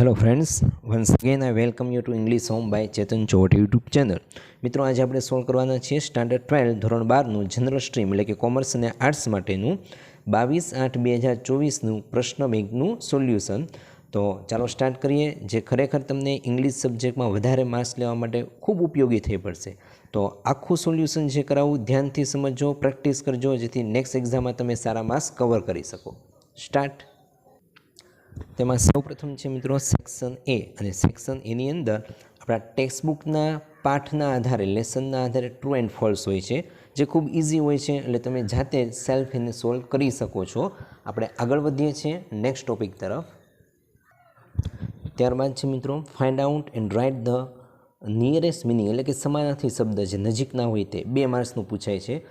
Hello friends, once again I welcome you to English home by Chetan ચોટ YouTube channel. મિત્રો, આજે આપણે solve કરવાના છીએ સ્ટાન્ડર્ડ 12 ધોરણ 12નું જનરલ સ્ટ્રીમ એટલે કે કોમર્સ અને આર્ટ્સ માટેનું 22/8/2024નું પ્રશ્ન બેંકનું સોલ્યુશન. તો ચાલો સ્ટાર્ટ કરીએ. જે ખરેખર તમને ઇંગ્લિશ સબ્જેક્ટમાં વધારે માર્ક્સ લેવા માટે ખૂબ ઉપયોગી થઈ પડશે. તો આખું સોલ્યુશન જે કરાવું ધ્યાનથી સમજો, પ્રેક્ટિસ કરજો, જેથી નેક્સ્ટ એક્ઝામમાં તમે સારા માર્ક્સ કવર કરી શકો. સ્ટાર્ટ. તેમાં સૌપ્રથમ છે મિત્રો સેક્શન એ, અને સેક્શન એની અંદર આપણા ટેક્સ્ટબુકના પાઠના આધારે, લેસનના આધારે ટ્રુ એન્ડ ફોલ્સ હોય છે, જે ખૂબ ઇઝી હોય છે, એટલે તમે જાતે સેલ્ફ એને સોલ્વ કરી શકો છો. આપણે આગળ વધીએ છીએ નેક્સ્ટ ટોપિક તરફ. ત્યારબાદ છે મિત્રો find out and write the nearest meaning, એટલે કે સમાનાર્થી શબ્દ જે નજીકના હોય તે 2 માર્ક્સનું પૂછાય છે.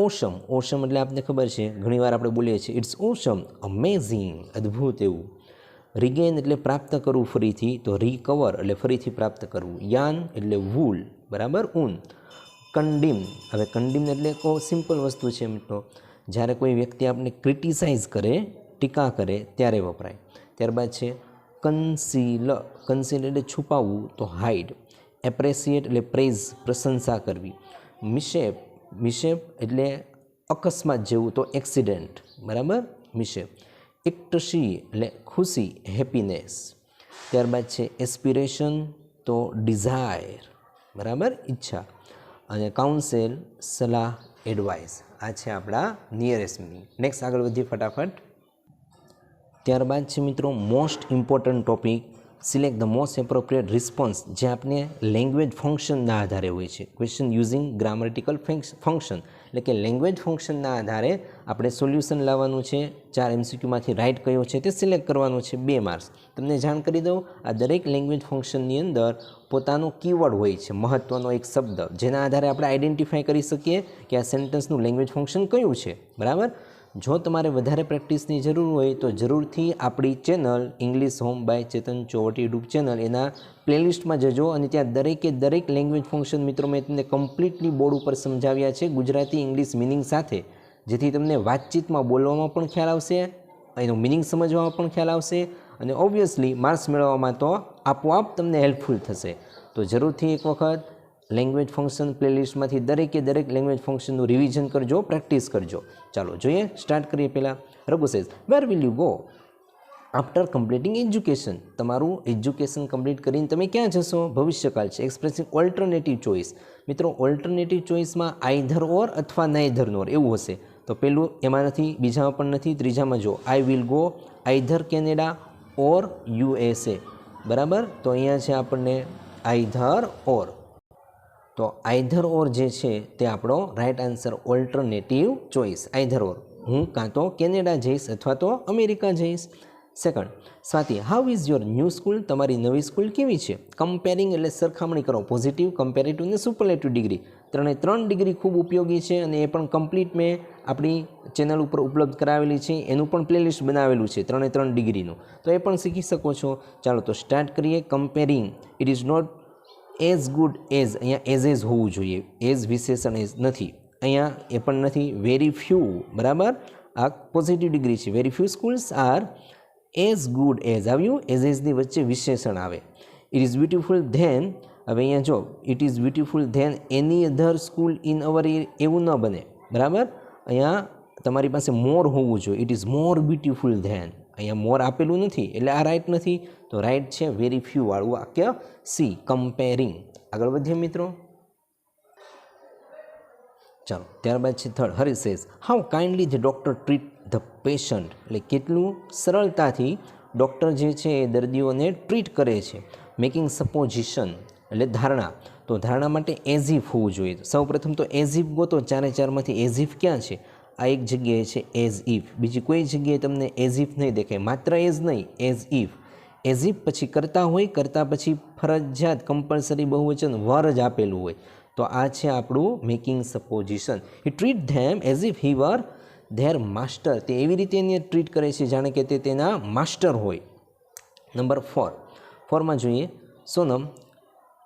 ઓશમ, ઓશમ એટલે આપને ખબર છે, ઘણીવાર આપણે બોલીએ છીએ ઇટ્સ ઓશમ, અમેઝિંગ, અદ્ભુત એવું. રિગેન એટલે પ્રાપ્ત કરવું ફરીથી, તો રિકવર એટલે ફરીથી પ્રાપ્ત કરવું. યાન એટલે વૂલ, બરાબર, ઊન. કન્ડીમ, હવે કન્ડીમ એટલે કોઈ સિમ્પલ વસ્તુ છે મિત્રો, જ્યારે કોઈ વ્યક્તિ આપણે ક્રિટિસાઇઝ કરે, ટીકા કરે ત્યારે વપરાય. ત્યારબાદ છે કન્સીલ, કન્સીલ એટલે છુપાવવું, તો હાઇડ. એપ્રેસિએટ એટલે પ્રેઝ, પ્રશંસા કરવી. મિશેપ, મિશેપ એટલે અકસ્માત જેવું, તો એક્સિડન્ટ, બરાબર, મિશેપ. ઇક્ટશી એટલે ખુશી, હેપીનેસ. ત્યારબાદ છે એસ્પિરેશન, તો ડિઝાયર, બરાબર, ઈચ્છા. અને કાઉન્સેલ, સલાહ, એડવાઇસ. આ છે આપણા નિયરેસ્ટ મિનિંગ. નેક્સ્ટ આગળ વધીએ ફટાફટ. ત્યારબાદ છે મિત્રો most important topic, select the most appropriate response, જે આપણે લેંગ્વેજ ફંક્શનના આધારે હોય છે. ક્વેશ્ચન યુઝિંગ ગ્રામટિકલ ફંક્શન, એટલે કે લેંગ્વેજ ફંક્શનના આધારે આપણે સોલ્યુશન લાવવાનું છે. 4 MCQમાંથી રાઇટ કયો છે તે સિલેક્ટ કરવાનું છે, 2 માર્ક્સ. તમને જાણ કરી દઉં, આ દરેક લેંગ્વેજ ફંક્શનની અંદર પોતાનો કીવર્ડ હોય છે, મહત્ત્વનો એક શબ્દ, જેના આધારે આપણે આઈડેન્ટિફાઈ કરી શકીએ કે આ સેન્ટેન્સનું લેંગ્વેજ ફંક્શન કયું છે, બરાબર. જો તમારે વધારે પ્રેક્ટિસની જરૂર હોય તો જરૂરથી આપણી channel English home by Chetan Chovati YouTube channel, એના પ્લેલિસ્ટમાં જજો, અને ત્યાં દરેકે દરેક લેંગ્વેજ ફંક્શન મિત્રો મેં તમને કમ્પ્લીટલી બોર્ડ ઉપર સમજાવ્યા છે, ગુજરાતી ઇંગ્લિશ મિનિંગ સાથે, જેથી તમને વાતચીતમાં બોલવામાં પણ ખ્યાલ આવશે, એનો મિનિંગ સમજવામાં પણ ખ્યાલ આવશે, અને ઓબ્વિયસલી માર્ક્સ મેળવવામાં તો આપોઆપ તમને હેલ્પફુલ થશે. તો જરૂરથી એક વખત લેંગ્વેજ ફંક્શન પ્લેલિસ્ટમાંથી દરેકે દરેક લેંગ્વેજ ફંક્શનનું રિવિઝન કરજો, પ્રેક્ટિસ કરજો. ચાલો જોઈએ, સ્ટાર્ટ કરીએ. પહેલાં Raghu says where will you go after completing education. તમારું એજ્યુકેશન કમ્પ્લીટ કરીને તમે ક્યાં જશો? ભવિષ્યકાળ છે. Expressing alternative choice. મિત્રો, ઓલ્ટરનેટિવ ચોઇસમાં આઈધર ઓર અથવા નાઈધર નોર એવું હશે. તો પેલું એમાં નથી, બીજામાં પણ નથી, ત્રીજામાં જો I will go either Canada or USA, બરાબર. તો અહીંયા છે આપણને આઈધર ઓર. તો આઈધર ઓર જે છે તે આપણો right answer, alternative choice, either or. હું કાં તો કેનેડા જઈશ અથવા તો અમેરિકા જઈશ. Second, Swati, how is your new school? તમારી નવી સ્કૂલ કેવી છે? કમ્પેરિંગ એટલે સરખામણી કરો, પોઝિટિવ, કમ્પેરેટિવ અને સુપરલેટિવ ડિગ્રી. 3 ડિગ્રી ખૂબ ઉપયોગી છે, અને એ પણ કમ્પ્લીટ મેં આપણી ચેનલ ઉપર ઉપલબ્ધ કરાવેલી છે, એનું પણ પ્લેલિસ્ટ બનાવેલું છે 3 ડિગ્રીનું, તો એ પણ શીખી શકો છો. ચાલો તો સ્ટાર્ટ કરીએ. Comparing, it is not as good as, અહીંયા એઝ હોવું જોઈએ, એઝ વિશેષણ એઝ નથી, અહીંયા એ પણ નથી. વેરી ફ્યુ, બરાબર, આ પોઝિટિવ ડિગ્રી છે. Very few schools are as good as, આવ્યું, એઝની વચ્ચે વિશેષણ આવે. ઇટ ઇઝ બ્યુટિફુલ ધેન, હવે અહીંયા જો it is beautiful than any other school in our, એવું ન બને, બરાબર. અહીંયા તમારી પાસે મોર હોવું જોઈએ. It is more beautiful than, અહીંયા મોર આપેલું નથી, એટલે આ રાઇટ નથી. તો રાઇટ છે વેરી ફ્યુ વાળું વાક્ય સી, કમ્પેરિંગ. આગળ વધીએ મિત્રો. ચાલો, ત્યારબાદ છે third, Hari says how kindly the doctor treat the patient, એટલે કેટલું સરળતાથી ડૉક્ટર જે છે એ દર્દીઓને ટ્રીટ કરે છે. મેકિંગ સપોઝિશન એટલે ધારણા, તો ધારણા માટે એઝ ઇફ હોવું જોઈએ. સૌ પ્રથમ તો એઝ ઇફ ગોતો, 4 એઝ ઇફ ક્યાં છે? આ એક જગ્યાએ છે એઝ ઇફ, બીજી કોઈ જગ્યાએ તમને એઝ ઇફ નહીં દેખાય. માત્ર એઝ નહીં, એઝ ઇફ. એઝ ઇફ પછી કરતા હોય, કરતા પછી ફરજિયાત કમ્પલસરી બહુવચન વર જ આપેલું હોય. તો આ છે આપણું making supposition. He treat them as if he were their master, તે એવી રીતે એને ટ્રીટ કરે છે જાણે કે તે તેના માસ્ટર હોય. નંબર 4માં જોઈએ.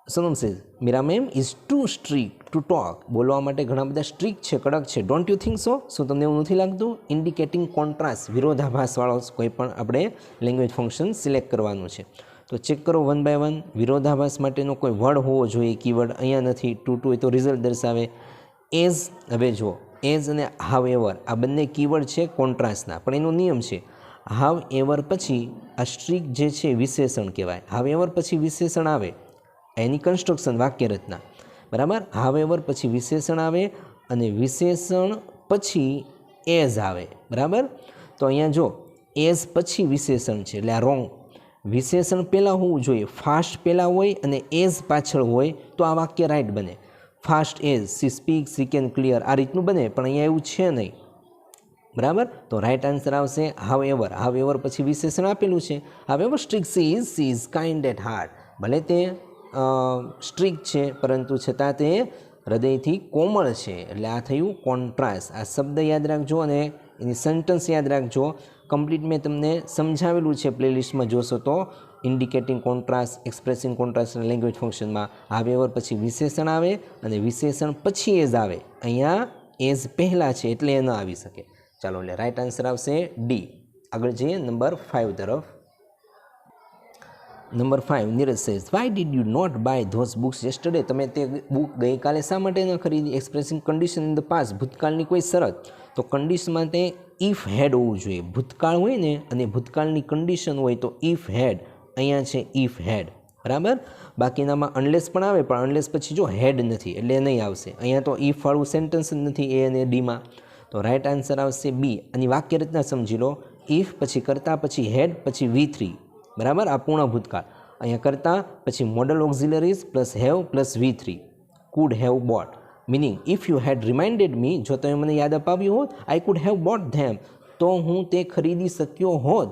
Sonam says Meera ma'am is too strict to talk, બોલવા માટે ઘણા બધા સ્ટ્રિક્ટ છે, કડક છે. Don't you think so? શું તમને એવું નથી લાગતું? ઇન્ડિકેટિંગ કોન્ટ્રાસ્ટ, વિરોધાભાસવાળો કોઈ પણ આપણે લેંગ્વેજ ફંક્શન સિલેક્ટ કરવાનું છે. તો તો ચેક કરો વન બાય વન. વિરોધાભાસ માટેનો કોઈ વર્ડ હોવો જોઈએ, કીવર્ડ અહીંયા નથી. ટુ એ તો રિઝલ્ટ દર્શાવે. એઝ, હવે જો એઝ અને હાવ એવર આ બંને કીવર્ડ છે કોન્ટ્રાસ્ટના, પણ એનો નિયમ છે હાવ એવર પછી આ સ્ટ્રીક જે છે વિશેષણ કહેવાય. હાવ એવર પછી વિશેષણ આવે એની કન્સ્ટ્રક્શન વાક્ય રચના, બરાબર. હાવ એવર પછી વિશેષણ આવે અને વિશેષણ પછી એઝ આવે, બરાબર. તો અહીંયા જો એઝ પછી વિશેષણ છે એટલે આ રોંગ. વિશેષણ પહેલાં હોવું જોઈએ, ફાસ્ટ પહેલાં હોય અને એઝ પાછળ હોય તો આ વાક્ય રાઈટ બને. Fast as C speak C can clear આ રીતનું બને, પણ અહીંયા એવું છે નહીં, બરાબર. તો રાઈટ આન્સર આવશે હાવ એવર. હાવ એવર પછી વિશેષણ આપેલું છે. However strict she is kind at heart. ભલે તે સ્ટ્રીક છે પરંતુ છતાં તે હૃદયથી કોમળ છે, એટલે આ થયું કોન્ટ્રાસ્ટ. આ શબ્દ યાદ રાખજો અને એની સેન્ટન્સ યાદ રાખજો. કમ્પ્લીટ મેં તમને સમજાવેલું છે, પ્લેલિસ્ટમાં જોશો તો. ઇન્ડિકેટિંગ કોન્ટ્રાસ્ટ, એક્સપ્રેસિંગ કોન્ટ્રાસ્ટ અને લેંગ્વેજ ફંક્શનમાં હાવ એવર પછી વિશેષણ આવે અને વિશેષણ પછી એઝ આવે. અહીંયા એઝ પહેલાં છે એટલે એ ન આવી શકે. ચાલો, એટલે રાઈટ આન્સર આવશે ડી. આગળ જઈએ નંબર 5 તરફ. Number 5, Neeraj says why did you not buy those books yesterday. તમે તે બુક ગઈકાલે શા માટે ન ખરીદી? Expressing condition in the past, ભૂતકાળની કોઈ શરત. તો કન્ડિશન માટે ઇફ હેડ હોવું જોઈએ. ભૂતકાળ હોય ને અને ભૂતકાળની કન્ડિશન હોય તો ઇફ હેડ. અહીંયા છે ઇફ હેડ, બરાબર. બાકીનામાં અનલેસ પણ આવે, પણ અનલેસ પછી જો હેડ નથી એટલે નહીં આવશે. અહીંયા તો ઇફ વાળું સેન્ટેન્સ જ નથી એ અને ડીમાં. તો રાઈટ આન્સર આવશે બી. આની વાક્ય રચના સમજી લો. ઇફ પછી કરતા પછી હેડ પછી V3, બરાબર. આ પૂર્ણ ભૂતકાળ. અહીંયા કરતા પછી modal auxiliaries plus have plus V3, could have bought. Meaning if you had reminded me, જો તમે મને યાદ અપાવ્યું હોત, I could have bought them, તો હું તે ખરીદી શક્યો હોત.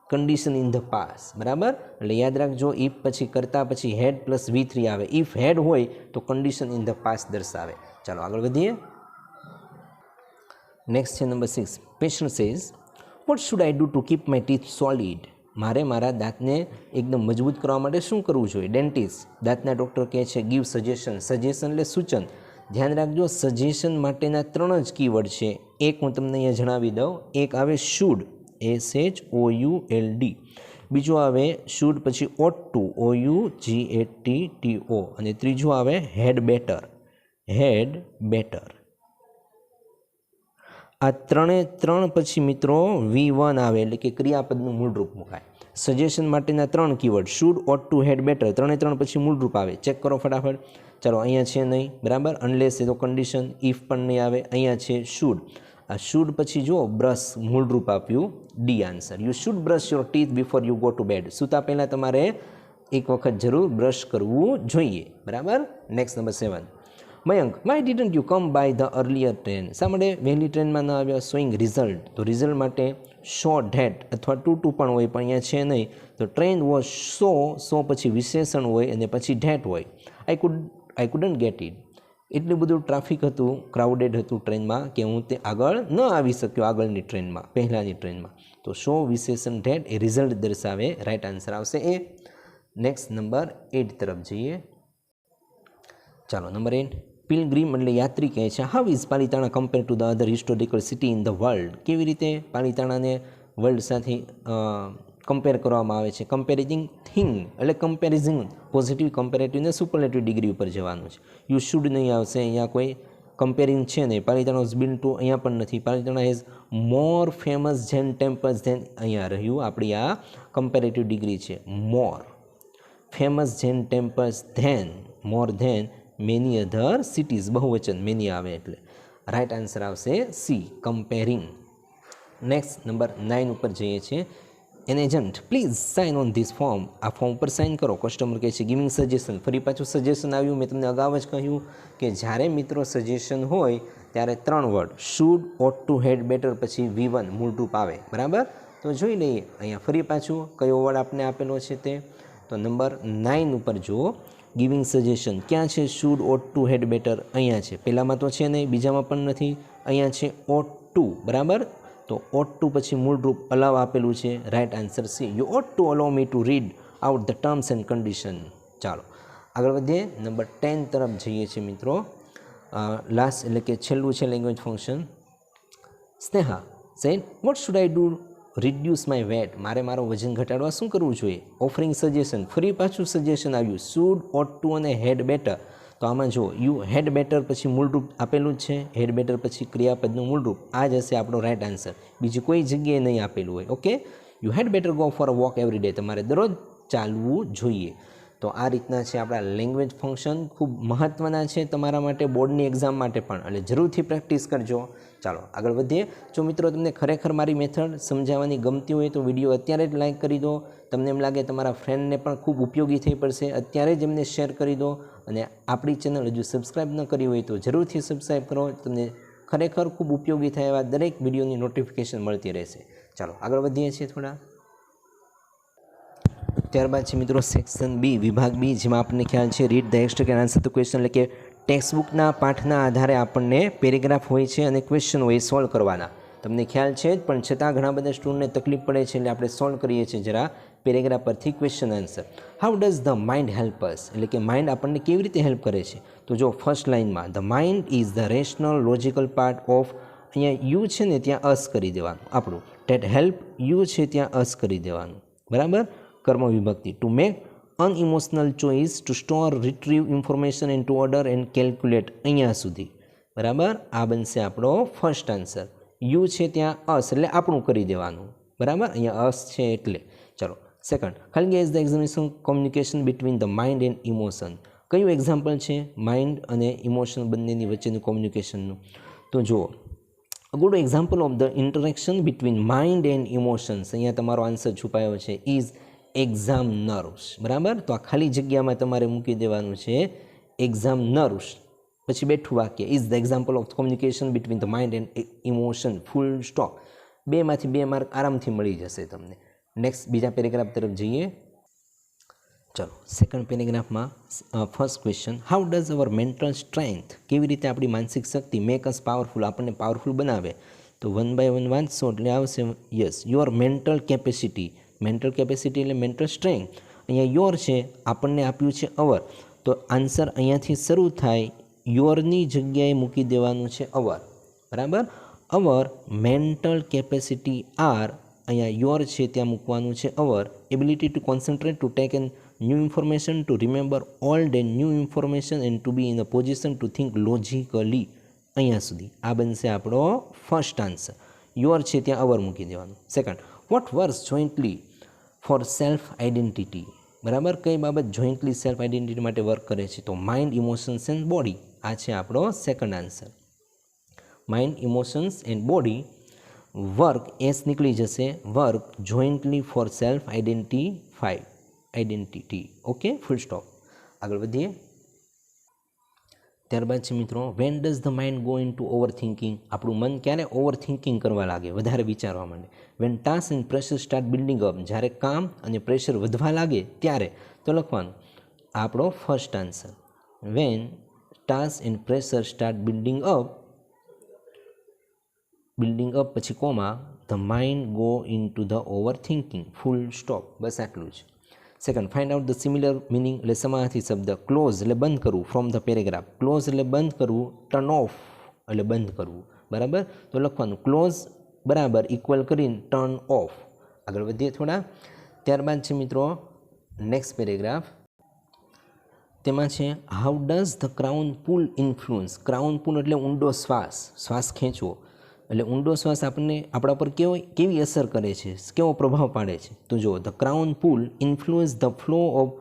કન્ડિશન ઇન ધ પાસ, બરાબર. એટલે યાદ રાખજો ઇફ પછી કરતા પછી હેડ પ્લસ V3 આવે. ઇફ હેડ હોય તો કન્ડિશન ઇન ધ પાસ દર્શાવે. ચાલો આગળ વધીએ. નેક્સ્ટ છે number 6. Patient says what should I do to keep my teeth solid. મારે મારા દાંતને એકદમ મજબૂત કરવા માટે શું કરવું જોઈએ? ડેન્ટિસ્ટ, દાંતના ડૉક્ટર કહે છે ગીવ સજેશન. સજેશન એટલે સૂચન. ધ્યાન રાખજો સજેશન માટેના 3 જ કીવર્ડ છે. એક હું તમને અહીંયા જણાવી દઉં. એક આવે શુડ, SHOULD. બીજું આવે શુડ પછી ought to, OUGHTTO. અને ત્રીજું આવે હેડ બેટર, હેડ બેટર. આ 3 પછી મિત્રો V1 આવે એટલે કે ક્રિયાપદનું મૂળરૂપ મુકાય. સજેશન માટેના 3 keyword should, ought to, had better. 3 પછી મૂળરૂપ આવે. ચેક કરો ફટાફટ. ચાલો, અહીંયા છે નહીં, બરાબર. અનલેસ એ તો કન્ડિશન. ઇફ પણ નહીં આવે. અહીંયા છે શુડ. આ શુડ પછી જો બ્રશ મૂળરૂપ આપ્યું, D answer. You should brush your teeth before you go to bed. સૂતા પહેલાં તમારે એક વખત જરૂર બ્રશ કરવું જોઈએ, બરાબર. Next number 7. Mayank why didn't you come by the earlier train. શા માટે વહેલી ટ્રેનમાં ન આવ્યા? Showing result. તો રિઝલ્ટ માટે શો ધેટ અથવા ટુ પણ હોય, પણ અહીંયા છે નહીં. તો ટ્રેન વોઝ સો પછી વિશેષણ હોય અને પછી ધેટ હોય. આઈ કુડન્ટ ગેટ ઇટ. એટલું બધું ટ્રાફિક હતું, ક્રાઉડેડ હતું ટ્રેનમાં કે હું તે આગળ ન આવી શક્યો આગળની ટ્રેનમાં, પહેલાંની ટ્રેનમાં. તો શો વિશેષણ ધેટ એ રિઝલ્ટ દર્શાવે. રાઈટ આન્સર આવશે એ. નેક્સ્ટ નંબર 8 તરફ જઈએ. ચાલો નંબર 8. પિલગ્રીમ એટલે યાત્રી કહે છે how is Palitana compare to the other historical city in the world. કેવી રીતે પાલિતાણાને વર્લ્ડ સાથે કમ્પેર કરવામાં આવે છે? કમ્પેરિઝિંગ થિંગ એટલે કમ્પેરિઝિંગ, પોઝિટિવ કમ્પેરેટિવ ને સુપરલેટિવ ડિગ્રી ઉપર જવાનું છે. યુ શુડ નહીં આવશે. અહીંયા કોઈ કમ્પેરિંગ છે નહીં. પાલિતાણા વોઝ બિલ્ટ ટુ અહીંયા પણ નથી. Palitana has more famous Jain temples than. અહીંયા રહ્યું આપણી આ કમ્પેરેટિવ ડિગ્રી છે. More famous Jain temples than, more than many other cities. બહુવચન મેની આવે એટલે. રાઈટ આન્સર આવશે સી, કમ્પેરિંગ. નેક્સ્ટ નંબર 9 ઉપર જઈએ છીએ. An agent please sign on this form. આ ફોર્મ પર સાઇન કરો. કસ્ટમર કહે છે ગિવિંગ સજેશન. ફરી પાછું સજેશન આવ્યું. મેં તમને અગાઉ જ કહ્યું કે જ્યારે મિત્રો સજેશન હોય ત્યારે 3 word should, ought to, had better પછી V1 મૂળરૂપ આવે, બરાબર. તો જોઈ લઈએ અહીંયા ફરી પાછું કયો વર્ડ આપણે આપેલો છે તે. તો નંબર 9 ઉપર જુઓ. ગિવિંગ સજેશન ક્યાં છે? Should, ought to, had better અહીંયા છે. પહેલામાં તો છે નહીં, બીજામાં પણ નથી. અહીંયા છે ought to, બરાબર. તો ought to પછી મૂળરૂપ અલાવ આપેલું છે. Right answer C, you ought to allow me to read out the terms and condition. ચાલો આગળ વધીએ. નંબર 10 તરફ જઈએ છીએ મિત્રો. લાસ્ટ એટલે કે છેલ્લું છે language function. Sneha said what should I do reduce my weight, મારે મારો વજન ઘટાડવા શું કરવું જોઈએ? ઓફરિંગ સજેશન, ફરી પાછું સજેશન આવ્યું, શુડ, ઓટ ટુ અને હેડ બેટર. તો આમાં જો યુ હેડ બેટર પછી મૂળરૂપ આપેલું જ છે, હેડ બેટર પછી ક્રિયાપદનું મૂળરૂપ, આ જ હશે આપણો રાઇટ આન્સર, બીજી કોઈ જગ્યાએ નહીં આપેલું હોય. Okay, you had better go for a walk every day, તમારે દરરોજ ચાલવું જોઈએ. તો આ રીતના છે આપણા લેંગ્વેજ ફંક્શન, ખૂબ મહત્ત્વના છે તમારા માટે, બોર્ડની એક્ઝામ માટે પણ, એટલે જરૂરથી પ્રેક્ટિસ કરજો. ચાલો આગળ વધીએ. જો મિત્રો તમને ખરેખર મારી મેથડ સમજાવવાની ગમતી હોય તો વિડીયો અત્યારે જ લાઇક કરી દો. તમને એમ લાગે તમારા ફ્રેન્ડને પણ ખૂબ ઉપયોગી થઈ પડશે, અત્યારે જ એમને શેર કરી દો. અને આપણી ચેનલ હજુ સબસ્ક્રાઈબ ન કરી હોય તો જરૂરથી સબસ્ક્રાઈબ કરો, તમને ખરેખર ખૂબ ઉપયોગી થાય એવા દરેક વિડીયોની નોટિફિકેશન મળતી રહેશે. ચાલો આગળ વધીએ છીએ થોડા. ત્યારબાદ છે મિત્રો સેક્શન બી, વિભાગ બી, જેમાં આપણને ખ્યાલ છે read the extra can answer the question, એટલે કે ટેક્સ્ટબુકના પાઠના આધારે આપણને પેરેગ્રાફ હોય છે અને ક્વેશ્ચન હોય સોલ્વ કરવાના. તમને ખ્યાલ છે જ, પણ છતાં ઘણા બધા સ્ટુડન્ટને તકલીફ પડે છે, એટલે આપણે સોલ્વ કરીએ છીએ જરા પેરેગ્રાફ પરથી question answer. How does the mind help us, એટલે કે માઇન્ડ આપણને કેવી રીતે હેલ્પ કરે છે? તો જો ફર્સ્ટ લાઇનમાં the mind is the rational logical part of, અહીંયા યુ છે ને ત્યાં અસ કરી દેવાનું આપણું, ટેટ હેલ્પ યુ છે ત્યાં અસ કરી દેવાનું, બરાબર, કર્મ વિભક્તિ. To make unemotional choice, to store, retrieve information in to order and calculate, અહીંયા સુધી, બરાબર. આ બનશે આપણો ફર્સ્ટ આન્સર. યુ છે ત્યાં અસ એટલે આપણું કરી દેવાનું, બરાબર, અહીંયા અસ છે એટલે. ચલો સેકન્ડ, ખાલી guess the examination communication between the mind and emotion. કયું એક્ઝામ્પલ છે માઇન્ડ અને ઇમોશન બંનેની વચ્ચેનું કોમ્યુનિકેશનનું? તો જુઓ, good example of the interaction between mind and emotions, અહીંયા તમારો આન્સર છુપાયો છે, ઇઝ એક્ઝામનર્સ, બરાબર. તો આ ખાલી જગ્યામાં તમારે મૂકી દેવાનું છે એક્ઝામનર્સ, પછી બેઠું વાક્ય, is the example of communication between the mind and emotion, full stop. 2માંથી 2 માર્ક આરામથી મળી જશે તમને. નેક્સ્ટ બીજા પેરેગ્રાફ તરફ જઈએ. ચલો સેકન્ડ પેરેગ્રાફમાં first question, how does our mental strength, કેવી રીતે આપણી માનસિક શક્તિ મેક અસ પાવરફુલ, આપણને પાવરફુલ બનાવે? તો 1 by 1 વાંચશો એટલે આવશે yes, your mental capacity, mental capacity એટલે મેન્ટલ સ્ટ્રેન્થ. અહીંયા યોર છે, આપણને આપ્યું છે અવર, તો આન્સર અહીંયાથી શરૂ થાય, યોરની જગ્યાએ મૂકી દેવાનું છે અવર, બરાબર. અવર મેન્ટલ કેપેસિટી આર, અહીંયા યોર છે ત્યાં મૂકવાનું છે our, ability to concentrate, to take an new information, to remember old and new information and to be in a position to think logically, અહીંયા સુધી. આ બનશે આપણો ફર્સ્ટ આન્સર. યોર છે ત્યાં અવર મૂકી દેવાનું. Second, what works jointly for self identity, બરાબર, કઈ બાબત જોઈન્ટલી સેલ્ફ આઇડેન્ટિટી માટે વર્ક કરે છે? તો માઇન્ડ, ઇમોશન્સ એન્ડ બોડી, આ છે આપણો second answer. Mind, emotions and body work, S નીકળી જશે, work jointly for self identity. Okay, full stop. આગળ વધીએ. ત્યારબાદ છે મિત્રો, when does the mind go in two over thinking, આપણું મન ક્યારે ઓવર થિંકિંગ કરવા લાગે, વધારે વિચારવા માંડે? When task and pressure start building up, જ્યારે કામ અને પ્રેશર વધવા લાગે ત્યારે. તો લખવાનું આપણો first answer, when task and pressure start building up પછી comma, the mind go in to the over thinking, full stop. બસ આટલું જ. Second, find out the similar meaning, એટલે સમાનાર્થી શબ્દ. ક્લોઝ એટલે બંધ કરવું, ફ્રોમ ધ પેરેગ્રાફ. ક્લોઝ એટલે બંધ કરવું, ટર્ન ઓફ એટલે બંધ કરવું, બરાબર. તો લખવાનું ક્લોઝ બરાબર ઇક્વલ કરીને ટર્ન ઓફ. આગળ વધીએ થોડા. ત્યારબાદ છે મિત્રો નેક્સ્ટ પેરેગ્રાફ, તેમાં છે how does the crown pull influence. Crown pull એટલે ઊંડો શ્વાસ, શ્વાસ ખેંચવો, એટલે ઊંડો શ્વાસ આપણને આપણા પર કેવી અસર કરે છે, કેવો પ્રભાવ પાડે છે? તો જો the crown pull influence the flow of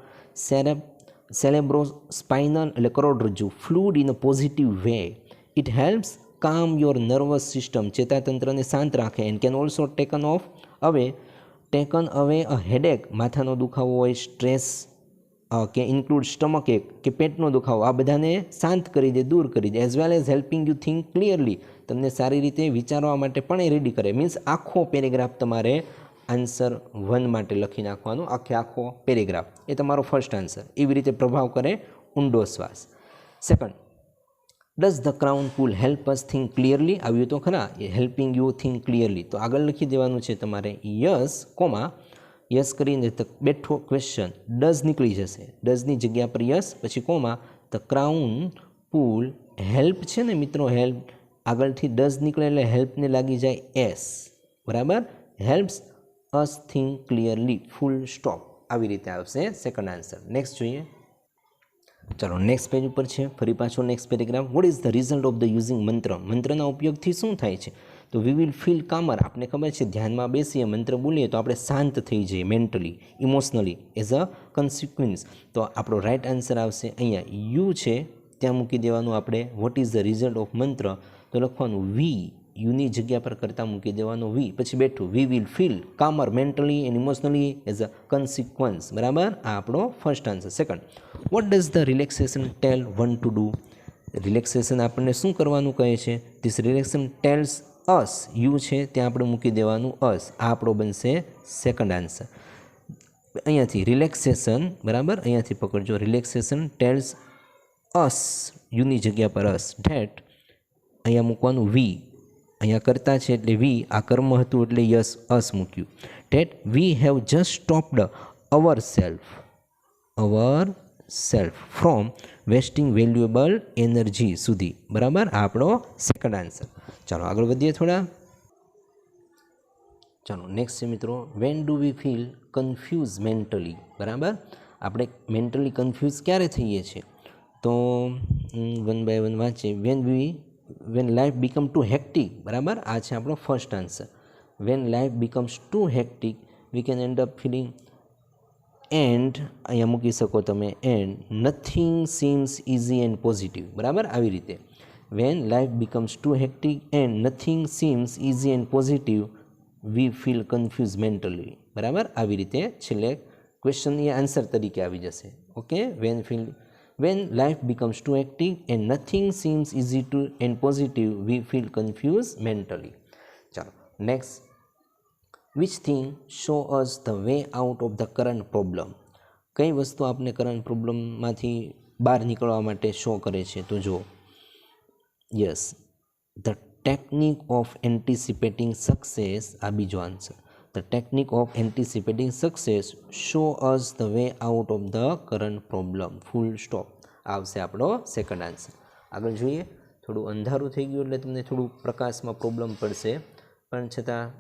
cerebrospinal એટલે કરોડરજ્જુ fluid in a positive way. It helps calm your nervous system, ચેતાતંત્રને શાંત રાખે. એન્ડ કેન ઓલ્સો ટેકન અવે અ હેડેક, માથાનો દુખાવો હોય, સ્ટ્રેસ કે ઇન્ક્લુડ સ્ટમક એક કે પેટનો દુખાવો, આ બધાને શાંત કરી દે, દૂર કરી દે. As well as helping you think clearly, તમને સારી રીતે વિચારવા માટે પણ એ રેડી કરે. મીન્સ આખો પેરેગ્રાફ તમારે આન્સર 1 માટે લખી નાખવાનો, આખો પેરેગ્રાફ, એ તમારો ફર્સ્ટ આન્સર. એવી રીતે પ્રભાવ કરે ઊંડો શ્વાસ. Second, does the crown pull help us think clearly, આવ્યું તો ખરા, એ હેલ્પિંગ યુ થિંક ક્લિયરલી. તો આગળ લખી દેવાનું છે તમારે યસ, કોમા, યસ કરીને બેઠો ક્વેશ્ચન, ડઝ નીકળી જશે, ડઝની જગ્યા પર યસ, પછી comma, the crown pull help છે ને મિત્રો, હેલ્પ આગળથી ડઝ નીકળે એટલે હેલ્પને લાગી જાય એસ, બરાબર. હેલ્પ્સ અસ થિંક ક્લિયરલી ફૂલ સ્ટોપ. આવી રીતે આવશે સેકન્ડ આન્સર. નેક્સ્ટ જોઈએ. ચાલો નેક્સ્ટ પેજ ઉપર છે ફરી પાછો next paragraph. What is the result of the using મંત્ર? મંત્રના ઉપયોગથી શું થાય છે? તો વી વિલ ફીલ કામર. આપણે ખબર છે ધ્યાનમાં બેસીએ મંત્ર બોલીએ તો આપણે શાંત થઈ જઈએ મેન્ટલી ઇમોશનલી એઝ અ કન્સિક્વન્સ. તો આપણો રાઇટ આન્સર આવશે અહીંયા યુ છે ત્યાં મૂકી દેવાનું આપણે. What is the result of મંત્ર તો લખવાનું વી, યુની જગ્યા પર કરતાં મૂકી દેવાનું વી, પછી બેઠું we will feel calmer mentally and emotionally as a consequence. બરાબર, આ આપણો first answer. Second, what does the relaxation tell one to do? Relaxation આપણને શું કરવાનું કહે છે? This relaxation tells us, you છે ત્યાં આપણે મૂકી દેવાનું અસ. આ આપણો બનશે સેકન્ડ આન્સર. અહીંયાથી રિલેક્સેશન, બરાબર, અહીંયાથી પકડજો. રિલેક્સેશન ટેલ્સ અસ, યુની જગ્યા પર અસ, ધેટ અહીંયા મૂકવાનું વી, અહીંયા કરતા છે એટલે વી, આ કર્મ હતું એટલે યસ અસ મૂક્યું. That we have just stopped our self from wasting valuable energy સુધી. બરાબર, આ આપણો સેકન્ડ આન્સર. ચાલો આગળ વધીએ થોડા. ચાલો નેક્સ્ટ છે મિત્રો, when do we feel confuse mentally? બરાબર, આપણે મેન્ટલી કન્ફ્યુઝ ક્યારે થઈએ છીએ? તો વન બાય વન વાંચીએ. When life become too hectic. બરાબર, આ છે આપણો first answer. When life becomes too hectic we can end up feeling and, અહીંયા મૂકી શકો તમે and, nothing seems easy and positive. બરાબર, આવી રીતે when life becomes too hectic and nothing seems easy and positive we feel confuse mentally. બરાબર, આવી રીતે છેલ્લે ક્વેશ્ચન એ આન્સર તરીકે આવી જશે. Okay, when life becomes too hectic and nothing seems easy to and positive we feel confuse mentally. ચાલો next, which thing show us the way out of the current problem? કઈ વસ્તુ આપને current પ્રોબ્લમમાંથી બહાર નીકળવા માટે શો કરે છે? તો જો yes, the technique of anticipating success. આ બીજો answer. The technique of anticipating success show us the way out of the current problem. Full stop આવશે આપણો સેકન્ડ આન્સર. આગળ જોઈએ. થોડું અંધારું થઈ ગયું એટલે તમને થોડું પ્રકાશમાં પ્રોબ્લેમ પડશે, પણ છતાં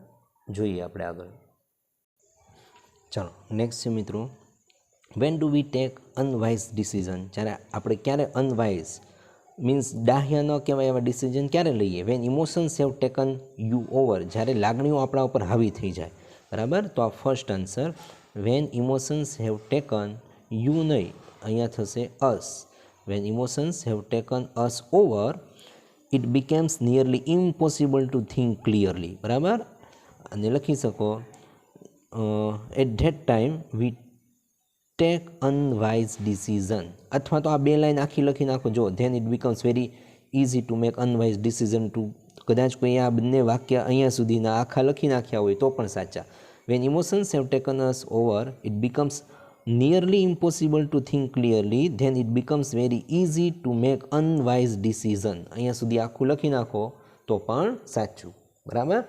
જોઈએ આપણે આગળ. ચાલો નેક્સ્ટ છે મિત્રો, when do V take unwise decision? જ્યારે આપણે ક્યારે અનવાઇઝ મીન્સ ડાહ્યા ન કહેવાય એવા ડિસિઝન ક્યારે લઈએ? When emotions have taken you over. જ્યારે લાગણીઓ આપણા ઉપર હાવી થઈ જાય. બરાબર, તો આ first answer. When emotions have taken you નહીં, અહીંયા થશે us. When emotions have taken us over it becomes nearly impossible to think clearly. બરાબર, અને લખી શકો at that time we take unwise decision. અથવા તો આ બે લાઈન આખી લખી નાખો. જો then it becomes very easy to make unwise decision too. કદાચ કોઈ આ બંને વાક્ય અહીંયા સુધીના આખા લખી નાખ્યા હોય તો પણ સાચા. When emotions have taken us over it becomes nearly impossible to think clearly then it becomes very easy to make unwise decision. અહીંયા સુધી આખું લખી નાખો તો પણ સાચું. બરાબર,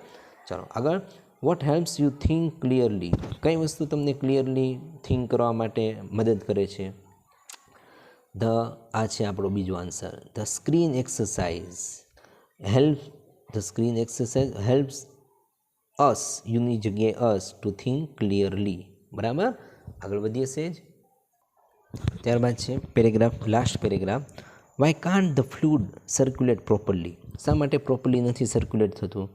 ચાલો આગળ. What helps you think clearly? કઈ વસ્તુ તમને ક્લિયરલી થિંક કરવા માટે મદદ કરે છે? આ છે આપણો બીજો answer. The screen exercise helps us, યુની જગ્યાએ અસ, ટુ થિંક ક્લિયરલી. બરાબર, આગળ વધીએ સેજ. ત્યારબાદ છે paragraph, last paragraph. Why can't the fluid circulate properly? શા માટે પ્રોપરલી નથી સર્ક્યુલેટ થતું?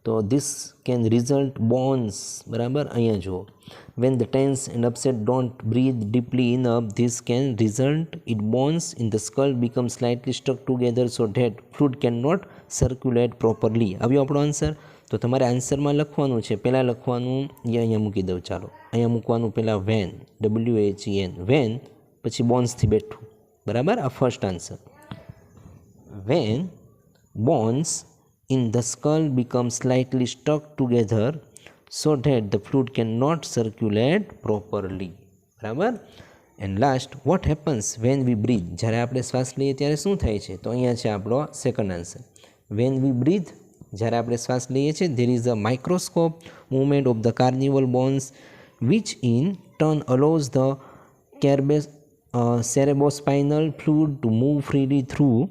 તો ધીસ કેન રિઝલ્ટ બોન્સ. બરાબર, અહીંયા જુઓ. When the tense and upset don't breathe deeply enough this can result it bones in the skull become slightly stuck together so that fluid can not circulate properly. આવ્યો આપણો answer. તો તમારે આન્સરમાં લખવાનું છે, પહેલાં લખવાનું અહીંયા મૂકી દઉં. ચાલો અહીંયા મૂકવાનું પહેલાં વેન, WHEN, વેન, પછી બોન્સથી બેઠું. બરાબર, આ first answer. When bones in the skull becomes slightly stuck together so that the fluid cannot circulate properly. બરાબર, and last, what happens when we breathe? જ્યારે આપણે શ્વાસ લઈએ ત્યારે શું થાય છે? તો અહીંયા છે આપણો second answer. When we breathe, જ્યારે આપણે શ્વાસ લઈએ છીએ, there is a microscope movement of the cranial bones which in turn allows the cerebrospinal fluid to move freely through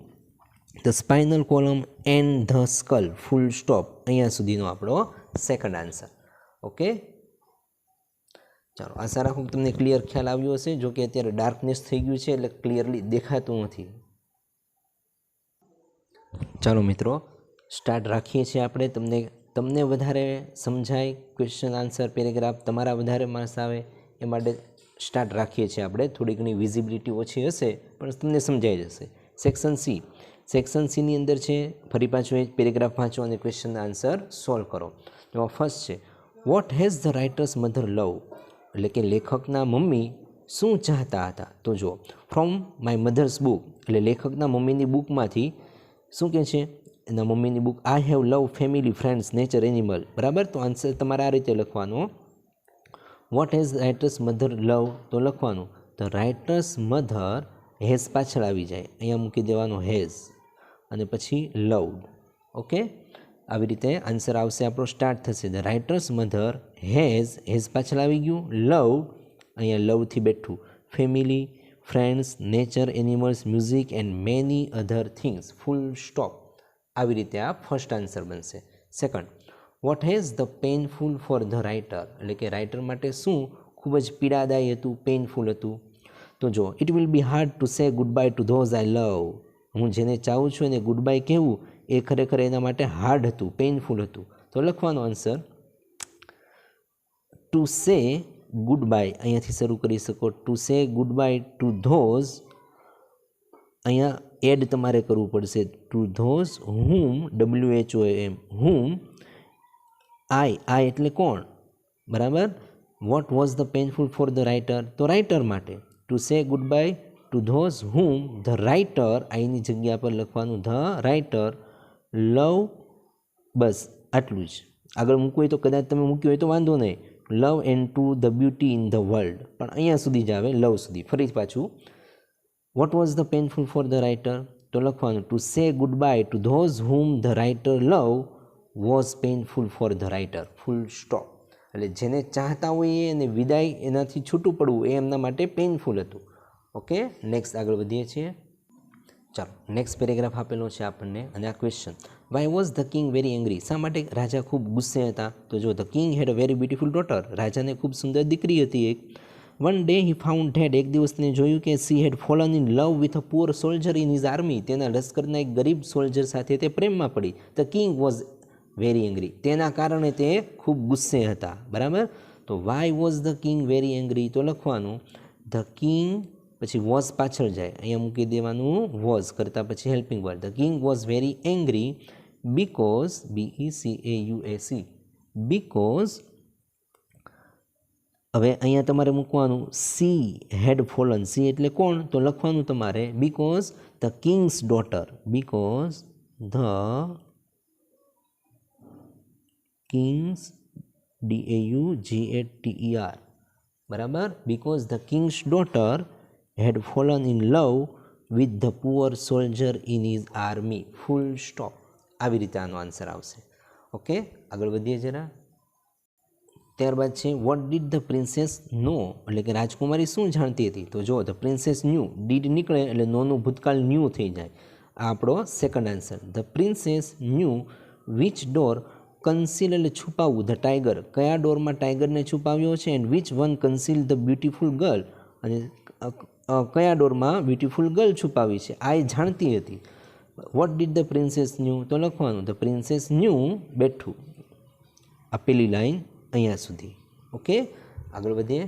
the spinal column and the skull. Full stop. અહીંયા સુધીનો આપણો second answer. Okay, ચાલો, આશા રાખું કે તમને clear ખ્યાલ આવ્યો હશે. જો કે અત્યારે ડાર્કનેસ થઈ ગયું છે એટલે ક્લિયરલી દેખાતું નથી. ચાલો મિત્રો, સ્ટાર્ટ રાખીએ છીએ આપણે. તમને વધારે સમજાય, ક્વેશ્ચન આન્સર પેરેગ્રાફ તમારા વધારે માર્ક્સ આવે એ માટે સ્ટાર્ટ રાખીએ છીએ આપણે. થોડી ઘણી વિઝિબિલિટી ઓછી હશે પણ તમને સમજાઈ જશે. સેક્શન સીની અંદર છે, ફરી પાછું એક પેરેગ્રાફ વાંચો અને ક્વેશ્ચન આન્સર સોલ્વ કરો. તો ફર્સ્ટ છે, what has the writer's mother love, એટલે કે લેખકના મમ્મી શું ચાહતા હતા. તો જો ફ્રોમ માય મધર્સ બુક, એટલે લેખકના મમ્મીની બુકમાંથી શું કહે છે, એના મમ્મીની book, I have love family, friends, nature, animal. બરાબર, તો આન્સર તમારે આ રીતે લખવાનો. વોટ હેઝ રાઇટર્સ મધર લવ, તો લખવાનું ધ રાઇટર્સ મધર, હેઝ પાછળ આવી જાય, અહીંયા મૂકી દેવાનો હેઝ, અને પછી લવડ. ઓકે, આવી રીતે આન્સર આવશે આપણો. સ્ટાર્ટ થશે ધ રાઇટર્સ મધર હેઝ પાછળ આવી ગયું, લવડ, અહીંયા લવથી બેઠું, family, friends, nature, animals, music and many other things, full stop. આવી રીતે આ ફર્સ્ટ આન્સર બનશે. Second, vote has the painful for the writer, એટલે કે રાઇટર માટે શું ખૂબ જ પીડાદાયી હતું, પેઇનફુલ હતું. તો જો it will be hard to say goodbye to those I love, હું જેને ચાહું છું એને ગુડ બાય કહેવું એ ખરેખર એના માટે હાર્ડ હતું, પેઇનફુલ હતું. તો લખવાનો answer to say goodbye, અહીંયાથી શરૂ કરી શકો. To say goodbye to those, અહીંયા એડ તમારે કરવું પડશે, to those whom, WHOM, whom, I એટલે કોણ, બરાબર. What was the painful for the writer, તો રાઇટર માટે. To say goodbye to those whom the writer, આઈની જગ્યા પર લખવાનું ધ રાઇટર લવ, બસ આટલું જ. આગળ મૂકવું હોય તો કદાચ તમે મૂક્યું હોય તો વાંધો નહીં, love and to the beauty in the world, પણ અહીંયા સુધી જ આવે, લવ સુધી. ફરી પાછું, vote was the painful for the writer, તો લખવાનું two say goodbye to those whom the writer love was painful for the writer, full stop. એટલે જેને ચાહતા હોઈએ અને વિદાય એનાથી છૂટું પડવું એ એમના માટે પેઇનફુલ હતું. ઓકે, નેક્સ્ટ આગળ વધીએ છીએ. ચાલો, નેક્સ્ટ પેરેગ્રાફ આપેલો છે આપણને અને આ question, why was the king very angry, શા માટે રાજા ખૂબ ગુસ્સે હતા. તો જો the king had a very beautiful daughter, રાજાને ખૂબ સુંદર દીકરી હતી એક. One day he found that, એક દિવસ તેને જોયું કે she had fallen in love with a poor soldier in his army, તેના લશ્કરના એક ગરીબ સોલ્જર સાથે તે પ્રેમમાં પડી. The king was very angry, તેના કારણે તે ખૂબ ગુસ્સે હતા. બરાબર, તો Y was the king very angry, તો લખવાનું ધ કિંગ, પછી વોઝ પાછળ જાય, અહીંયા મૂકી દેવાનું વોઝ કરતાં પછી helping word. The king was very angry because, BECAUSE, because, હવે અહીંયા તમારે મૂકવાનું સી હેડ ફોલન, સી એટલે કોણ, તો લખવાનું તમારે because the king's daughter, because the king's, DAUGHTER, બરાબર, because the king's daughter had fallen in love with the poor soldier in his army, full stop. આવી રીતે આનો આન્સર આવશે. ઓકે, આગળ વધીએ જરા. ત્યારબાદ છે વોટ ડીડ ધ પ્રિન્સેસ નો, એટલે કે રાજકુમારી શું જાણતી હતી. તો જો ધ પ્રિન્સેસ ન્યૂ, ડીડ નીકળે એટલે નોનું ભૂતકાળ ન્યૂ થઈ જાય. આ આપણો second answer. The princess knew which door conceal, એટલે છુપાવવું, ધ ટાઈગર, કયા ડોરમાં ટાઈગરને છુપાવ્યો છે. And which one conceal the beautiful girl, અને કયા ડોરમાં બ્યુટીફુલ ગર્લ છુપાવી છે, આ એ જાણતી હતી. Vote did the princess new, તો લખવાનું ધ પ્રિન્સેસ ન્યૂ, બેઠું, આપેલી લાઈન અહીંયા સુધી. ઓકે, આગળ વધીએ.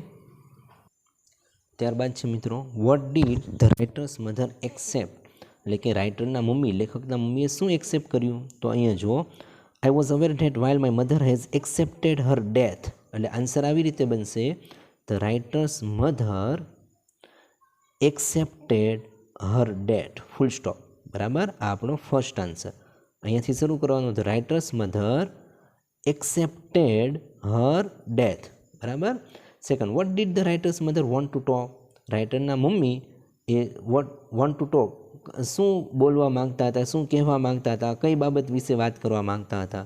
ત્યારબાદ છે મિત્રો, vote did the writer's mother accept, એટલે કે રાઇટરના મમ્મી, લેખકના મમ્મીએ શું એક્સેપ્ટ કર્યું. તો અહીંયા જુઓ, I was aware that while my mother has accepted her death, એટલે આન્સર આવી રીતે બનશે the writer's mother accepted her death, full stop. બરાબર, આ આપણો ફર્સ્ટ આન્સર. અહીંયાથી શરૂ કરવાનું, the writer's mother accepted her death. બરાબર. Second, what did the writer's mother want to talk, રાઇટરના મમ્મી એ વોન્ટ ટુ ટોક, શું બોલવા માંગતા હતા, શું કહેવા માંગતા હતા, કઈ બાબત વિશે વાત કરવા માંગતા હતા.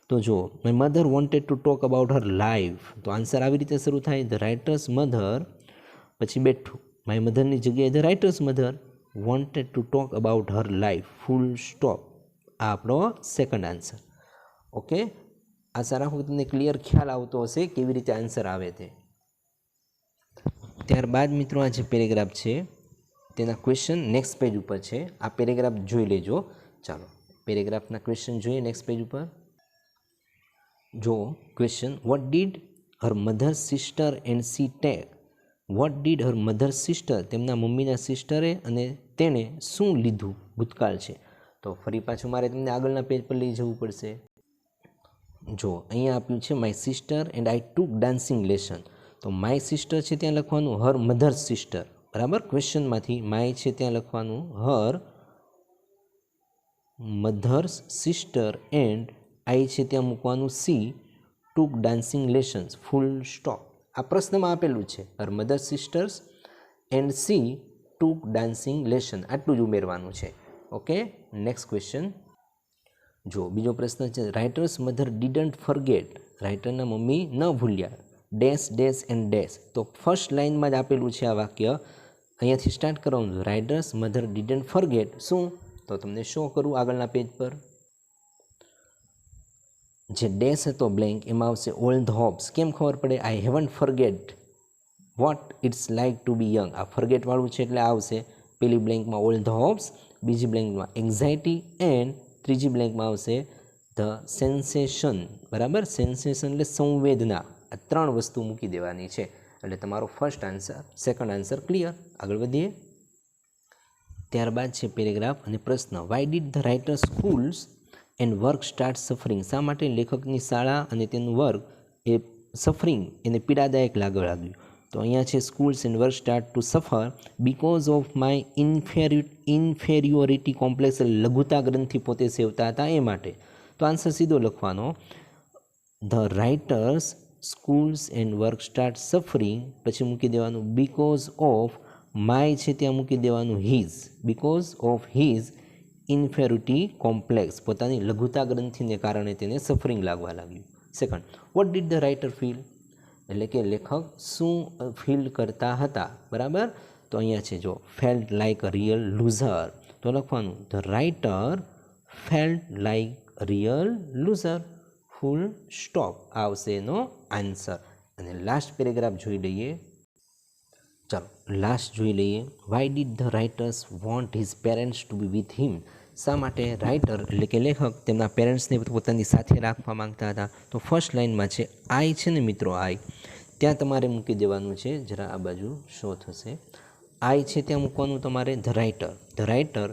તો જુઓ, my mother wanted to talk about her life, તો આન્સર આવી રીતે શરૂ થાય, ધ રાઇટર્સ મધર, પછી બેઠું, માય મધરની જગ્યાએ the writer's mother wanted to talk about her life, full stop. આ આપણો સેકન્ડ આન્સર. ઓકે, આશા રાખું કે તમને ક્લિયર ખ્યાલ આવતો હશે કેવી રીતે આન્સર આવે તે. ત્યારબાદ મિત્રો આ જે પેરેગ્રાફ છે તેના ક્વેશ્ચન નેક્સ્ટ પેજ ઉપર છે. આ પેરેગ્રાફ જોઈ લેજો. ચાલો પેરેગ્રાફના ક્વેશ્ચન જોઈએ નેક્સ્ટ પેજ ઉપર. જો question, what did her mother sister and see take. What did her mother sister, તેમના મમ્મીના સિસ્ટરે અને તેણે શું લીધું, ભૂતકાળ છે. તો ફરી પાછું મારે તમને આગળના પેજ પર લઈ જવું પડશે. જો અહીંયા આપ્યું છે my sister and I took dancing lesson. તો માય સિસ્ટર છે ત્યાં લખવાનું હર મધર સિસ્ટર, બરાબર. ક્વેશ્ચનમાંથી માય છે ત્યાં લખવાનું her mother's sister and I છે ત્યાં મૂકવાનું she took dancing lessons, full stop. આ પ્રશ્નમાં આપેલું છે her mother sisters and she took dancing lesson, આટલું જ ઉમેરવાનું છે. Okay, next question. જો બીજો પ્રશ્ન છે, રાઇટર્સ મધર ડીડન્ટ ફરગેટ. રાઇટરના મમ્મી ન ભૂલ્યા ડેશ ડેશ એન્ડ ડેશ. તો ફર્સ્ટ લાઇનમાં જ આપેલું છે આ વાક્ય, અહીંયાથી સ્ટાર્ટ કરવાનું. રાઇટર્સ મધર ડીડન્ટ ફરગેટ શું, તો તમને શો કરું આગળના પેજ પર. જે ડેશ હતો બ્લેન્ક એમાં આવશે ઓલ ધ હોપ્સ. કેમ ખબર પડે, I haven't forget what it's like to be young. આ ફરગેટવાળું છે એટલે આવશે પેલી બ્લેન્કમાં ઓલ ધ હોપ્સ, બીજી બ્લેન્કમાં એન્ઝાયટી એન્ડ ત્રીજી બ્લેન્કમાં આવશે ધ સેન્સેશન, બરાબર. સેન્સેશન એટલે સંવેદના. આ ત્રણ વસ્તુ મૂકી દેવાની છે એટલે તમારો first answer, second answer clear. આગળ વધીએ. ત્યારબાદ છે પેરેગ્રાફ અને પ્રશ્ન, Y did the writer schools and work start suffering. શા માટે લેખકની શાળા અને તેનું વર્ક એ સફરિંગ એને પીડાદાયક લાગવા લાગ્યું. તો અહીંયા છે schools and work start to suffer because of my inferiority complex. લઘુતા ગ્રંથિ પોતે સેવતા હતા એ માટે. તો આન્સર સીધો લખવાનો, the writers schools and work start suffering, પછી મૂકી દેવાનું બિકોઝ ઓફ માય છે ત્યાં મૂકી દેવાનું his, because of his inferiority complex, પોતાની લઘુતા ગ્રંથિને કારણે તેને સફરિંગ લાગવા લાગ્યું. Second, what did the writer feel, એટલે કે લેખક શું ફીલ કરતા હતા, બરાબર. તો અહીંયા છે જો felt like a real loser. તો લખવાનું the writer felt like real loser, full stop આવશે એનો આન્સર. અને લાસ્ટ પેરેગ્રાફ જોઈ લઈએ. ચાલો લાસ્ટ જોઈ લઈએ. Why did the writers want his parents to be with him. શા માટે રાઇટર એટલે કે લેખક તેમના પેરેન્ટ્સને પોતાની સાથે રાખવા માંગતા હતા. તો ફર્સ્ટ લાઇનમાં છે આઈ છે ને મિત્રો, આઈ ત્યાં તમારે મૂકી દેવાનું છે, જરા આ બાજુ શો થશે. આઈ છે ત્યાં મૂકવાનું તમારે the writer. The writer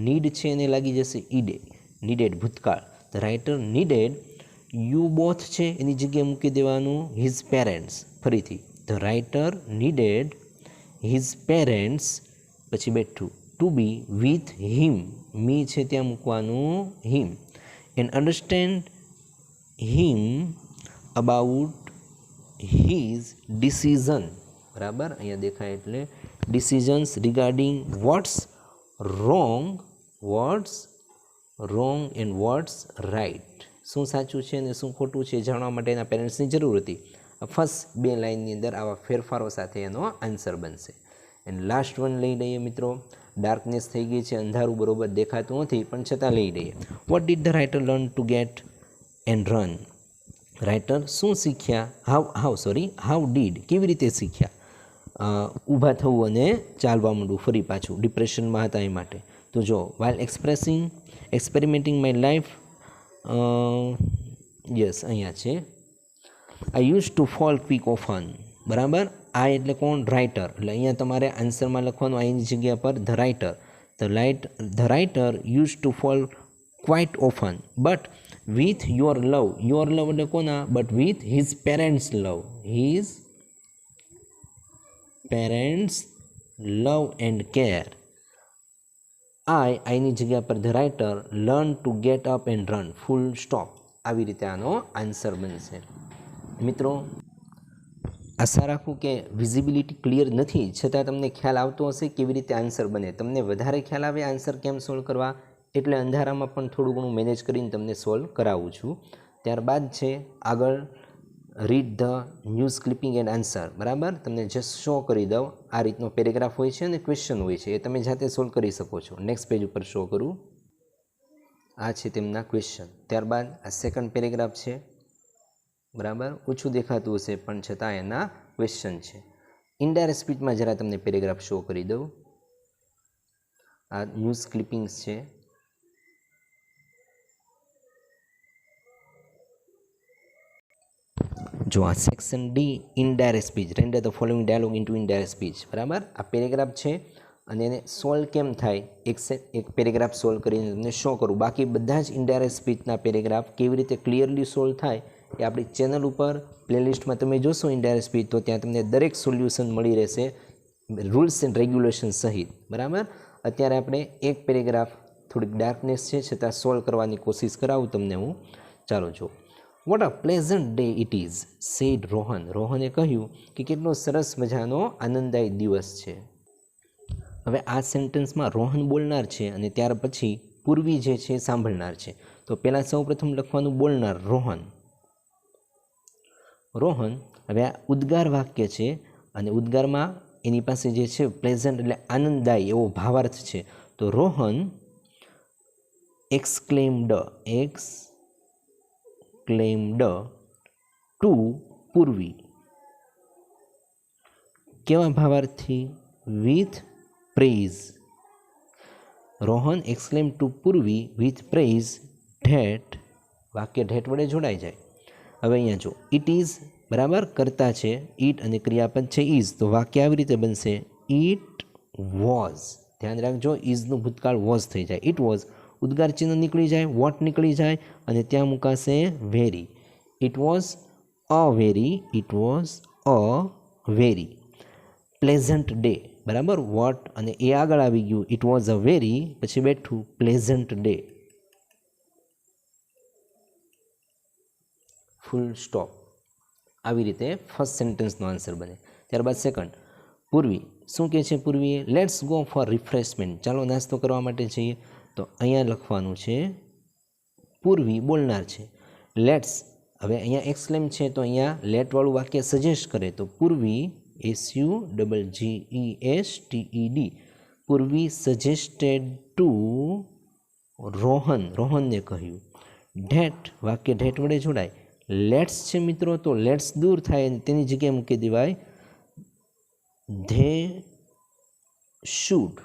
need છે એને લાગી જશે ઈડે, નીડેડ ભૂતકાળ. The writer needed you both છે એની જગ્યાએ મૂકી દેવાનું હિઝ પેરેન્ટ્સ. ફરીથી the writer needed his parents, પછી બેઠું ટુ બી વિથ હિમ, મી છે ત્યાં મૂકવાનું him, and understand him about his decision, બરાબર. અહીંયા દેખાય એટલે decisions regarding what's wrong and what's right. શું સાચું છે અને શું ખોટું છે જાણવા માટે એના પેરેન્ટ્સની જરૂર હતી. ફર્સ્ટ બે લાઇનની અંદર આવા ફેરફારો સાથે એનો આન્સર બનશે. એન્ડ લાસ્ટ વન લઈ લઈએ મિત્રો. ડાર્કનેસ થઈ ગઈ છે, અંધારું બરોબર દેખાતું નથી પણ છતાં લઈ લઈએ. Vote did the writer learn to gate and run. Writer શું શીખ્યા, હાઉ ડીડ કેવી રીતે શીખ્યા ઊભા થવું અને ચાલવા માંડવું ફરી પાછું, ડિપ્રેશનમાં હતા એ માટે. તો જો while experimenting my life, yes અહીંયા છે I use to fall quick often, બરાબર. આ એટલે કોણ, રાઇટર. એટલે અહીંયા તમારે આન્સરમાં લખવાનું આઈની જગ્યા પર the writer. The writer use to fall quite often but with your love એટલે કોના, but with his parents love, his parents love and care. આઈની જગ્યા પર the writer learn to get up and run, full stop. આવી રીતે આનો answer બનશે. મિત્રો આશા રાખું કે વિઝિબિલિટી ક્લિયર નથી છતાં તમને ખ્યાલ આવતો હશે કેવી રીતે આન્સર બને. તમને વધારે ખ્યાલ આવે આન્સર કેમ સોલ્વ કરવા, એટલે અંધારામાં પણ થોડું ઘણું મેનેજ કરીને તમને સોલ્વ કરાવું છું. ત્યારબાદ છે આગળ read the news clipping and answer, બરાબર. તમને જસ્ટ શો કરી દઉં, આ રીતનો પેરેગ્રાફ હોય છે અને ક્વેશ્ચન હોય છે, એ તમે જાતે સોલ્વ કરી શકો છો. નેક્સ્ટ પેજ ઉપર શો કરું. આ છે તેમના ક્વેશ્ચન. ત્યારબાદ આ સેકન્ડ પેરેગ્રાફ છે, બરાબર. ઓછું દેખાતું હશે પણ છતાં એના ક્વેશ્ચન છે. ઇનડાયરેક્ટ સ્પીચમાં જરા તમને પેરેગ્રાફ શો કરી દઉં. આ ન્યૂઝ ક્લિપિંગ્સ છે. જો આ section D indirect speech, render the following dialogue into indirect speech. બરાબર, આ પેરેગ્રાફ છે અને એને સોલ્વ કેમ થાય, એક પેરેગ્રાફ સોલ્વ કરીને તમને શો કરું. બાકી બધા જ ઇનડાયરેક્ટ સ્પીચના પેરેગ્રાફ કેવી રીતે ક્લિયરલી સોલ્વ થાય એ આપણી ચેનલ ઉપર પ્લેલિસ્ટમાં તમે જોશો ઇનડાયરેક્ટ સ્પીચ, તો ત્યાં તમને દરેક સોલ્યુશન મળી રહેશે રૂલ્સ એન્ડ રેગ્યુલેશન સહિત. બરાબર, અત્યારે આપણે એક પેરેગ્રાફ થોડીક ડાર્કનેસ છે છતાં સોલ્વ કરવાની કોશિશ કરાવું તમને હું. ચાલો જો. What a pleasant day it is said Rohan. રોહને કહ્યું કે કેટલો સરસ મજાનો આનંદદાયી દિવસ છે. હવે આ સેન્ટેન્સમાં રોહન બોલનાર છે અને ત્યાર પછી પૂર્વી જે છે સાંભળનાર છે. તો પહેલાં સૌપ્રથમ લખવાનું બોલનાર રોહન. રોહન. હવે આ ઉદ્ગાર વાક્ય છે અને ઉદ્ગારમાં એની પાસે જે છે પ્લેઝન્ટ એટલે આનંદદાયી એવો ભાવાર્થ છે. તો રોહન એક્સક્લેમ્ડ ટુ પૂર્વી. કેવા ભાવાર્થથી? With praise. Rohan exclaim to Purvi with praise that. વાક્ય ધેટ વડે જોડાઈ જાય. હવે અહીંયા જો ઇટ ઇઝ બરાબર કરતા છે, ઇટ અને ક્રિયાપદ છે ઇઝ, તો વાક્ય આવી રીતે બનશે ઇટ વોઝ. ધ્યાન રાખજો, ઇઝનું ભૂતકાળ વોઝ થઈ જાય. ઇટ વોઝ, ઉદ્ગાર ચિહ્ન નીકળી જાય, વોટ નીકળી જાય અને ત્યાં મુકાશે very. It was a very pleasant day. બરાબર, વોટ અને એ આગળ આવી ગયું, ઇટ વોઝ અ વેરી, પછી બેઠું પ્લેઝન્ટ ડે, ફૂલ સ્ટોપ. આવી રીતે ફર્સ્ટ સેન્ટેન્સનો આન્સર બને. ત્યારબાદ સેકન્ડ, પૂર્વી શું કહે છે? પૂર્વીએ લેટ્સ ગો ફોર રિફ્રેશમેન્ટ. ચાલો નાસ્તો કરવા માટે જઈએ. તો અહીંયા લખવાનું છે પૂર્વી બોલનાર છે. લેટ્સ, હવે અહીંયા એક્સક્લેમ છે તો અહીંયા લેટવાળું વાક્ય સજેસ્ટ કરે. તો પૂર્વી SUGGESTED, પૂર્વી સજેસ્ટેડ ટુ રોહન, રોહનને કહ્યું. ધેટ, વાક્ય ધેટ વડે જોડાય. લેટ્સ છે મિત્રો, તો લેટ્સ દૂર થાય અને તેની જગ્યાએ મૂકી દેવાય ધે શુડ.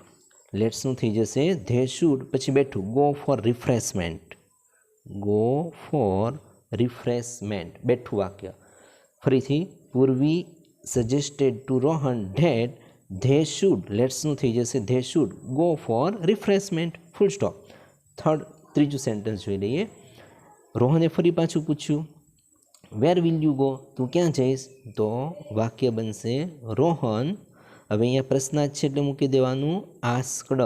લેટ્સનું થઈ જશે ધે શુડ, પછી બેઠું ગો ફોર રિફ્રેશમેન્ટ. બેઠું વાક્ય. ફરીથી Purvi suggested to Rohan that they should, લેટ્સનું થઈ જશે they should go for refreshment, full stop. ત્રીજું સેન્ટેન્સ જોઈ લઈએ. રોહને ફરી પાછું પૂછ્યું વેર વિલ યુ ગો, તું ક્યાં જઈશ? તો વાક્ય બનશે રોહન, હવે અહીંયા પ્રશ્નાર્થ છે એટલે મૂકી દેવાનું આસ્કડ.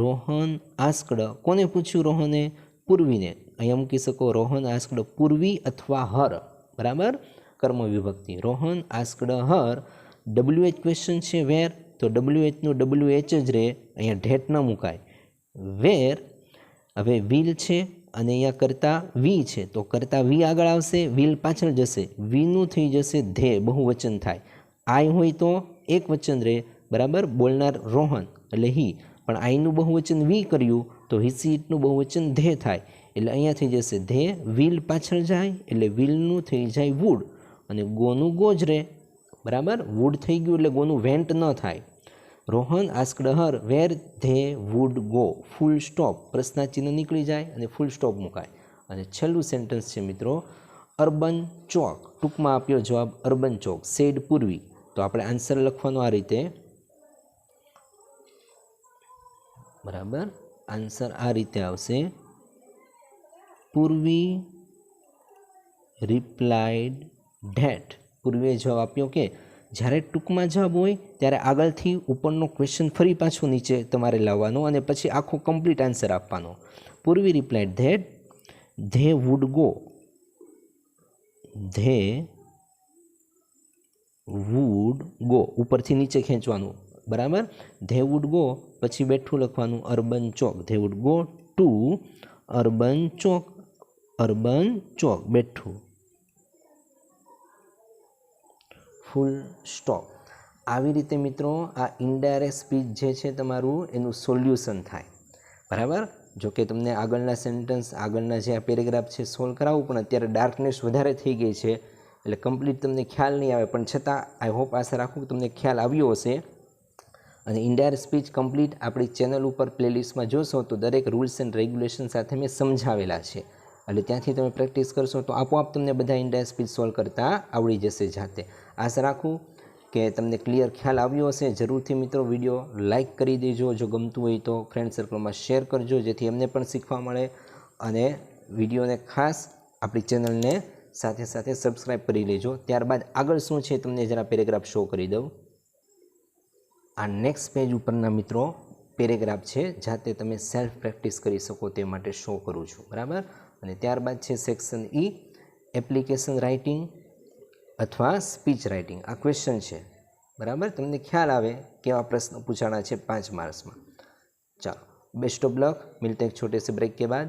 રોહન આસ્કડ, કોને પૂછ્યું? રોહને પૂર્વીને. અહીંયા મૂકી શકો રોહન આસ્કડ પૂર્વી અથવા હર. બરાબર, કર્મ વિભક્તિ. રોહન આસ્કડ હર. WH ક્વેશ્ચન છે વેર, તો WHનું WH જ રહે, અહીંયા ધેટ ન મુકાય. વેર, હવે વિલ છે અને અહીંયા કરતા વી છે, તો કરતા વી આગળ આવશે, વિલ પાછળ જશે, વીનું થઈ જશે ધે, બહુવચન થાય. આઈ હોય તો એક વચન રહે. બરાબર, બોલનાર રોહન એટલે હી, પણ આઈનું બહુવચન વી કર્યું તો હિસી ઇટનું બહુવચન ધે થાય, એટલે અહીંયા થઈ જશે ધે, વિલ પાછળ જાય એટલે વિલનું થઈ જાય વુડ અને ગોનું ગો જ રહે. બરાબર, વુડ થઈ ગયું એટલે ગોનું વેન્ટ ન થાય. Rohan asked her where they would go, full stop. પ્રશ્નાચિહ્ન નીકળી જાય અને ફૂલ સ્ટોપ મુકાય. અને છેલ્લું સેન્ટેન્સ છે મિત્રો અર્બન ચોક. ટૂંકમાં આપ્યો જવાબ અર્બન ચોક, સેડ પૂર્વી. તો આપણે આન્સર લખવાનો આ રીતે. બરાબર, આન્સર આ રીતે આવશે. પૂર્વી રિપ્લાઇડ ધેટ. પૂર્વીએ જવાબ આપ્યો કે જ્યારે ટૂંકમાં જવાબ હોય ત્યારે આગળથી ઉપરનો ક્વેશ્ચન ફરી પાછો નીચે તમારે લાવવાનો અને પછી આખો કમ્પ્લીટ આન્સર આપવાનો. પૂર્વી replied that they would go, ઉપરથી નીચે ખેંચવાનું. બરાબર, ધે વુડ ગો, પછી બેઠું લખવાનું urban chowk. They would go to urban chowk, બેઠું, ફૂલ સ્ટોપ. આવી રીતે મિત્રો આ ઇનડાયરેક્ટ સ્પીચ જે છે તમારું એનું સોલ્યુશન થાય. બરાબર, જો કે તમને આગળના સેન્ટેન્સ આગળના જે આ પેરેગ્રાફ છે સોલ્વ કરાવવું, પણ અત્યારે ડાર્કનેસ વધારે થઈ ગઈ છે એટલે કમ્પ્લીટ તમને ખ્યાલ નહીં આવે, પણ છતાં આઈ હોપ આશા રાખું કે તમને ખ્યાલ આવ્યો હશે. અને ઇનડાયરેક્ટ સ્પીચ કમ્પ્લીટ આપણી ચેનલ ઉપર પ્લેલિસ્ટમાં જોશો તો દરેક રૂલ્સ એન્ડ રેગ્યુલેશન સાથે મેં સમજાવેલા છે, એટલે ત્યાંથી તમે પ્રેક્ટિસ કરશો તો આપોઆપ તમને બધા ઇનડાયરેક્ટ સ્પીચ સોલ્વ કરતાં આવડી જશે જાતે. આશા રાખું કે તમને ક્લિયર ખ્યાલ આવ્યો હશે. જરૂરથી મિત્રો વિડીયો લાઇક કરી દેજો, જો ગમતું હોય તો ફ્રેન્ડ સર્કલમાં શેર કરજો, જેથી એમને પણ શીખવા મળે. અને વિડીયોને ખાસ આપણી ચેનલને સાથે સાથે સબસ્ક્રાઈબ કરી લેજો. ત્યારબાદ આગળ શું છે તમને જરા પેરેગ્રાફ શો કરી દઉં. આ નેક્સ્ટ પેજ ઉપરના મિત્રો પેરેગ્રાફ છે, જાતે તમે સેલ્ફ પ્રેક્ટિસ કરી શકો તે માટે શો કરું છું, બરાબર. અને ત્યારબાદ છે સેક્શન ઈ, એપ્લિકેશન રાઇટિંગ અથવા સ્પીચ રાઇટિંગ. આ ક્વેશ્ચન છે, બરાબર. તમને ખ્યાલ આવે કેવા પ્રશ્ન પૂછાણા છે 5 માર્ક્સમાં. ચાલો, बेस्ट ऑफ लक, मिलते हैं एक छोटे से ब्रेक के बाद.